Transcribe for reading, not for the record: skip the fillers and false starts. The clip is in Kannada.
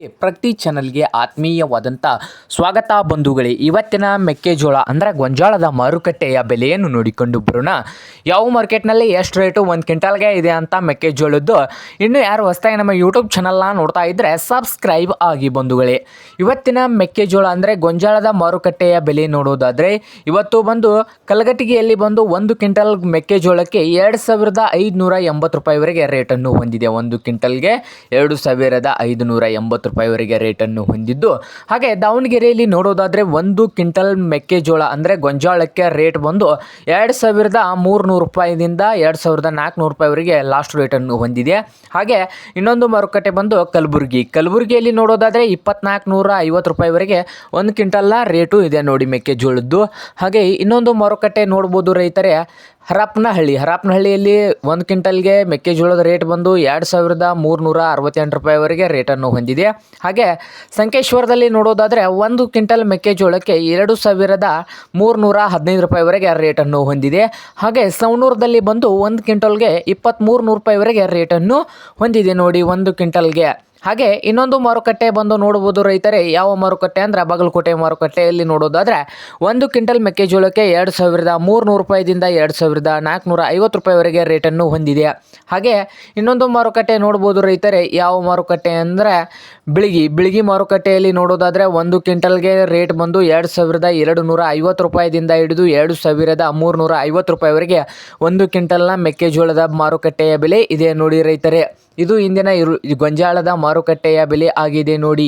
ಪ್ರಗತಿ ಚಾನಲ್ಗೆ ಆತ್ಮೀಯವಾದಂಥ ಸ್ವಾಗತ ಬಂಧುಗಳೇ. ಇವತ್ತಿನ ಮೆಕ್ಕೆಜೋಳ ಅಂದರೆ ಗೊಂಜಾಳದ ಮಾರುಕಟ್ಟೆಯ ಬೆಲೆಯನ್ನು ನೋಡಿಕೊಂಡು ಬರೋಣ. ಯಾವ ಮಾರ್ಕೆಟ್ನಲ್ಲಿ ಎಷ್ಟು ರೇಟು ಒಂದು ಕ್ವಿಂಟಲ್ಗೆ ಇದೆ ಅಂತ ಮೆಕ್ಕೆಜೋಳದ್ದು. ಇನ್ನು ಯಾರು ಹೊಸದಾಗಿ ನಮ್ಮ ಯೂಟ್ಯೂಬ್ ಚಾನಲ್ನ ನೋಡ್ತಾ ಇದ್ದರೆ ಸಬ್ಸ್ಕ್ರೈಬ್ ಆಗಿ ಬಂಧುಗಳೇ. ಇವತ್ತಿನ ಮೆಕ್ಕೆಜೋಳ ಅಂದರೆ ಗೊಂಜಾಳದ ಮಾರುಕಟ್ಟೆಯ ಬೆಲೆ ನೋಡೋದಾದರೆ ಇವತ್ತು ಬಂದು ಕಲಘಟಗಿಯಲ್ಲಿ ಬಂದು ಒಂದು ಕ್ವಿಂಟಲ್ ಮೆಕ್ಕೆಜೋಳಕ್ಕೆ 2580 ರೂಪಾಯಿವರೆಗೆ ರೇಟನ್ನು ಹೊಂದಿದೆ. ಒಂದು ಕ್ವಿಂಟಲ್ಗೆ 2580 ರೂಪಾಯಿವರೆಗೆ ರೇಟನ್ನು ಹೊಂದಿದ್ದು, ಹಾಗೆ ದಾವಣಗೆರೆಯಲ್ಲಿ ನೋಡೋದಾದರೆ ಒಂದು ಕ್ವಿಂಟಲ್ ಮೆಕ್ಕೆಜೋಳ ಅಂದರೆ ಗೊಂಜಾಳಕ್ಕೆ ರೇಟ್ ಬಂದು 2300 ರೂಪಾಯಿದಿಂದ 2400 ರೂಪಾಯಿವರೆಗೆ ಲಾಸ್ಟ್ ರೇಟನ್ನು ಹೊಂದಿದೆ. ಹಾಗೆ ಇನ್ನೊಂದು ಮಾರುಕಟ್ಟೆ ಬಂದು ಕಲಬುರಗಿಯಲ್ಲಿ ನೋಡೋದಾದರೆ 2450 ರೂಪಾಯಿವರೆಗೆ ಒಂದು ಕ್ವಿಂಟಲ್ನ ರೇಟು ಇದೆ ನೋಡಿ ಮೆಕ್ಕೆಜೋಳದ್ದು. ಹಾಗೆ ಇನ್ನೊಂದು ಮಾರುಕಟ್ಟೆ ನೋಡ್ಬೋದು ರೈತರೇ, ಹರಪನಹಳ್ಳಿಯಲ್ಲಿ ಒಂದು ಕ್ವಿಂಟಲ್ಗೆ ಮೆಕ್ಕೆಜೋಳದ ರೇಟ್ ಬಂದು 2368 ರೂಪಾಯಿವರೆಗೆ ರೇಟನ್ನು ಹೊಂದಿದೆ. ಹಾಗೆ ಸಂಕೇಶ್ವರದಲ್ಲಿ ನೋಡೋದಾದರೆ ಒಂದು ಕ್ವಿಂಟಲ್ ಮೆಕ್ಕೆಜೋಳಕ್ಕೆ 2315 ರೂಪಾಯಿವರೆಗೆ ರೇಟನ್ನು ಹೊಂದಿದೆ. ಹಾಗೆ ಸವಣೂರದಲ್ಲಿ ಬಂದು ಒಂದು ಕ್ವಿಂಟಲ್ಗೆ 2300 ರೂಪಾಯಿವರೆಗೆ ರೇಟನ್ನು ಹೊಂದಿದೆ ನೋಡಿ ಒಂದು ಕ್ವಿಂಟಲ್ಗೆ. ಹಾಗೆ ಇನ್ನೊಂದು ಮಾರುಕಟ್ಟೆ ಬಂದು ನೋಡ್ಬೋದು ರೈತರೇ, ಯಾವ ಮಾರುಕಟ್ಟೆ ಅಂದರೆ ಬಾಗಲಕೋಟೆ ಮಾರುಕಟ್ಟೆಯಲ್ಲಿ ನೋಡೋದಾದರೆ ಒಂದು ಕ್ವಿಂಟಲ್ ಮೆಕ್ಕೆಜೋಳಕ್ಕೆ 2300 ರೂಪಾಯಿದಿಂದ 2450 ರೂಪಾಯಿವರೆಗೆ ರೇಟನ್ನು ಹೊಂದಿದೆ. ಹಾಗೆ ಇನ್ನೊಂದು ಮಾರುಕಟ್ಟೆ ನೋಡ್ಬೋದು ರೈತರೇ, ಯಾವ ಮಾರುಕಟ್ಟೆ ಅಂದರೆ ಬಿಳಿಗಿ ಮಾರುಕಟ್ಟೆಯಲ್ಲಿ ನೋಡೋದಾದರೆ ಒಂದು ಕ್ವಿಂಟಲ್ಗೆ ರೇಟ್ ಬಂದು 2250 ರೂಪಾಯಿದಿಂದ ಹಿಡಿದು 2350 ರೂಪಾಯಿವರೆಗೆ ಒಂದು ಕ್ವಿಂಟಲ್ನ ಮೆಕ್ಕೆಜೋಳದ ಮಾರುಕಟ್ಟೆಯ ಬೆಲೆ ಇದೆ ನೋಡಿ ರೈತರೇ. ಇದು ಇಂದಿನ ಗೊಂಜಾಳದ ಮಾರುಕಟ್ಟೆಯ ಬೆಲೆ ಆಗಿದೆ ನೋಡಿ.